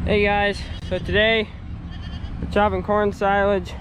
Hey guys, so today we're chopping corn silage.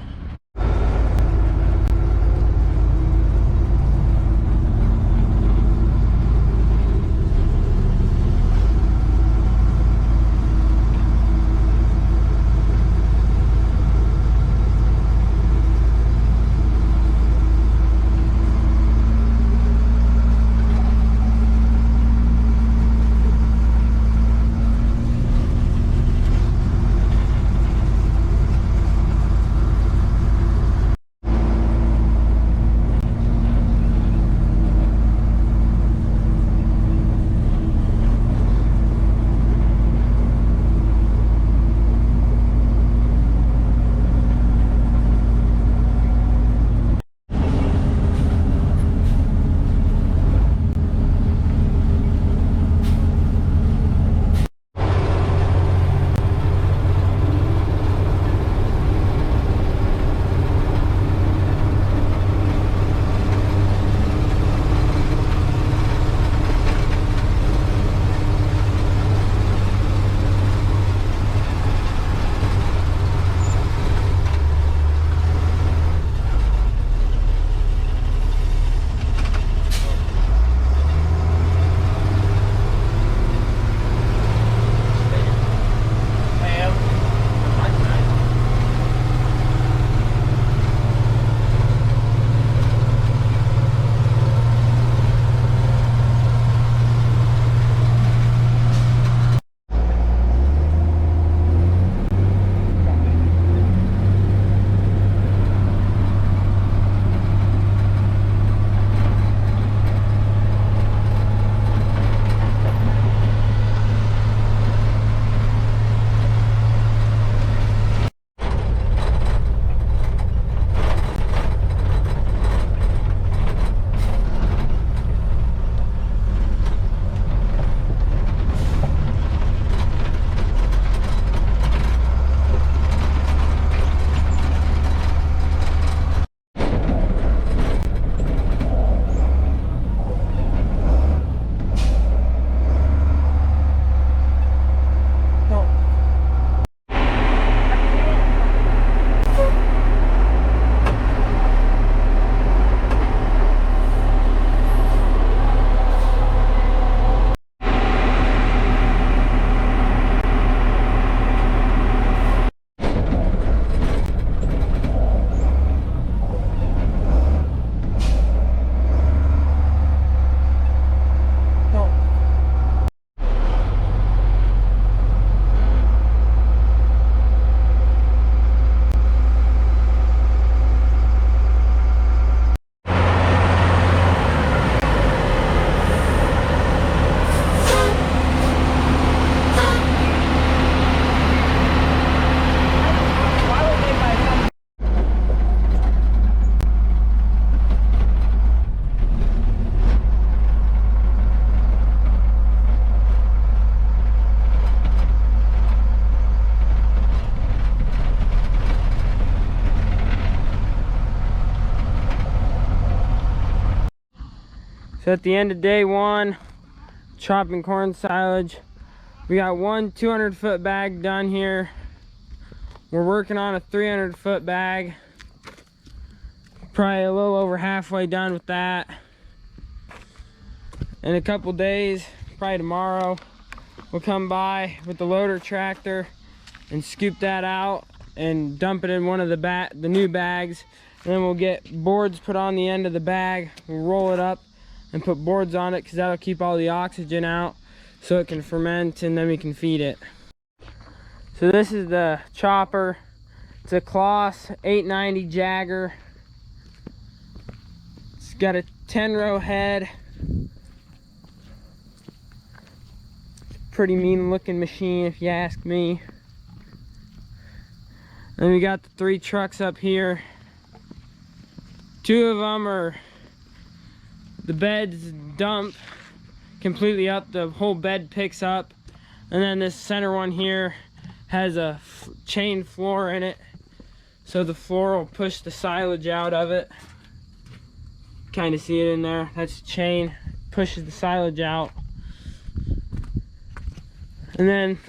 So at the end of day one, chopping corn silage, we got one 200-foot bag done here. We're working on a 300-foot bag. Probably a little over halfway done with that. In a couple days, probably tomorrow, we'll come by with the loader tractor and scoop that out and dump it in one of the new bags. And then we'll get boards put on the end of the bag. We'll roll it up and put boards on it because that'll keep all the oxygen out so it can ferment, and then we can feed it. So this is the chopper. It's a Kloss 890 Jagger. It's got a 10-row head. Pretty mean looking machine if you ask me. Then we got the 3 trucks up here. 2 of them are the beds dump completely up, the whole bed picks up, and then this center one here has a chain floor in it, so the floor will push the silage out of it. Kind of see it in there. That's the chain, pushes the silage out. And then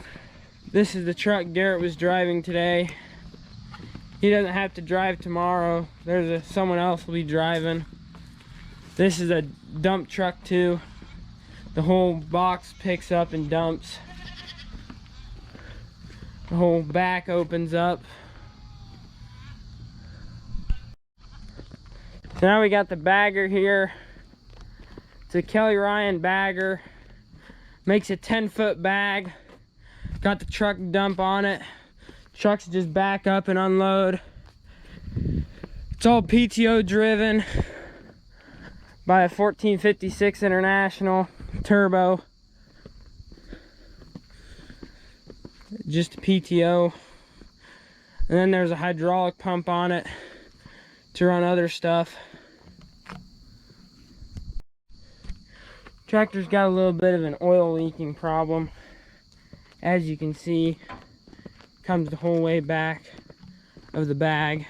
This is the truck Garrett was driving today. He doesn't have to drive tomorrow. Someone else will be driving. This is a dump truck too. The whole box picks up and dumps. The whole back opens up. So now we got the bagger here. It's a Kelly Ryan bagger. Makes a 10-foot bag. Got the truck dump on it. Trucks just back up and unload. It's all PTO driven by a 1456 International turbo. Just a PTO. And then there's a hydraulic pump on it to run other stuff. Tractor's got a little bit of an oil leaking problem. As you can see, comes the whole way back of the bag.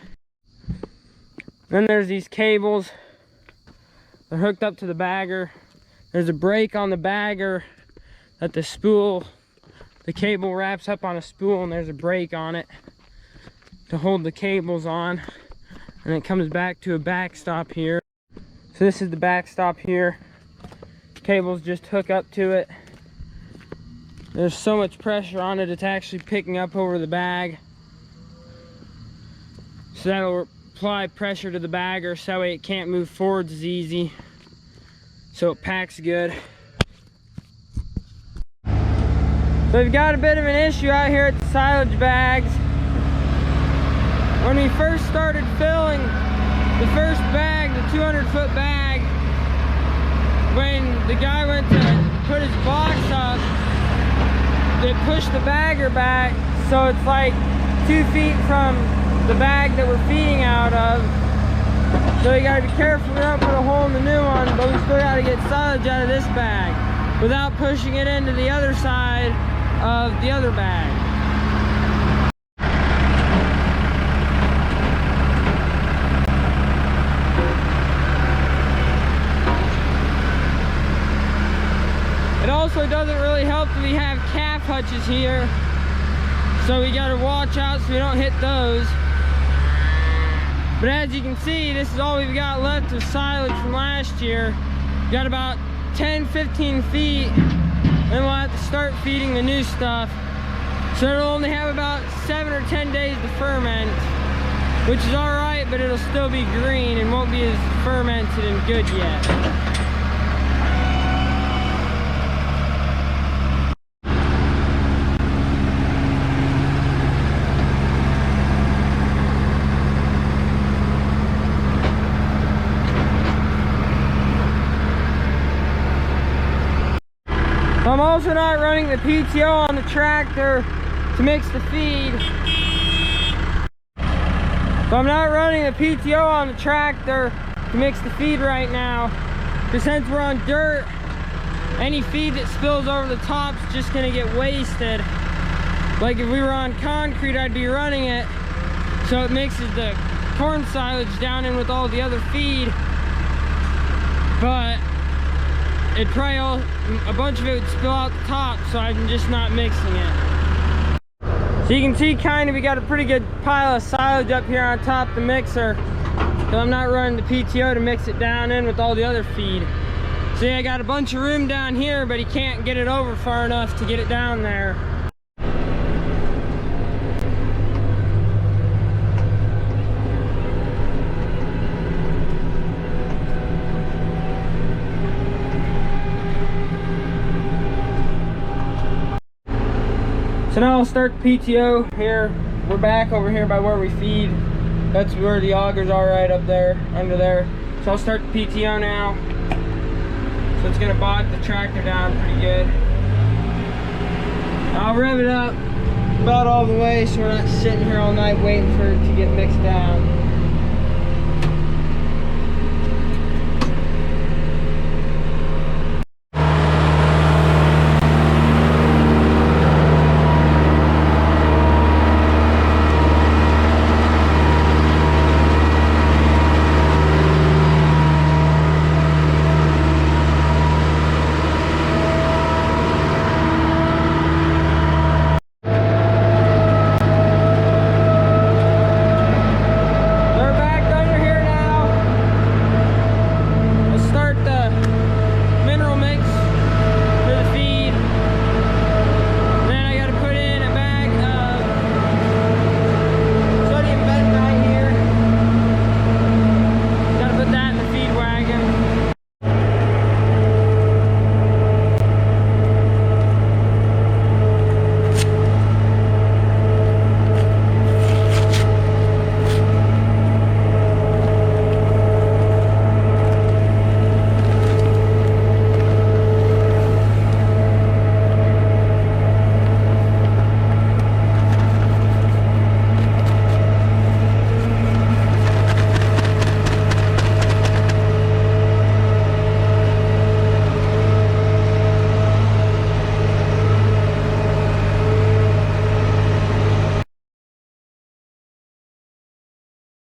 Then there's these cables. They're hooked up to the bagger. There's a brake on the bagger that the cable wraps up on a spool, and there's a brake on it to hold the cables on. And it comes back to a backstop here. So this is the backstop here. Cables just hook up to it. There's so much pressure on it, it's actually picking up over the bag. So that'll apply pressure to the bagger so that way it can't move forwards as easy. So it packs good. So we've got a bit of an issue out here at the silage bags. When we first started filling the first bag, the 200-foot bag, when the guy went to put his box up, it pushed the bagger back, so it's like 2 feet from the bag that we're feeding out of. So you gotta be careful we don't put a hole in the new one, but we still gotta get silage out of this bag without pushing it into the other side of the other bag. It also doesn't really help that we have calf hutches here, so we gotta watch out so we don't hit those. But as you can see, this is all we've got left of silage from last year. We got about 10-15 feet, then we'll have to start feeding the new stuff. So it'll only have about 7 or 10 days to ferment, which is alright, but it'll still be green and won't be as fermented and good yet. I'm also not running the PTO on the tractor to mix the feed. So I'm not running the PTO on the tractor to mix the feed right now, because since we're on dirt, any feed that spills over the top's just gonna get wasted. Like if we were on concrete, I'd be running it so it mixes the corn silage down in with all the other feed, but it'd probably a bunch of it would spill out the top, so I'm just not mixing it. So you can see we got a pretty good pile of silage up here on top of the mixer, because I'm not running the PTO to mix it down in with all the other feed. So yeah, I got a bunch of room down here, but he can't get it over far enough to get it down there. So now I'll start the PTO here. We're back over here by where we feed. That's where the augers are, right up there, under there. So I'll start the PTO now. So it's gonna bog the tractor down pretty good. I'll rev it up about all the way so we're not sitting here all night waiting for it to get mixed down.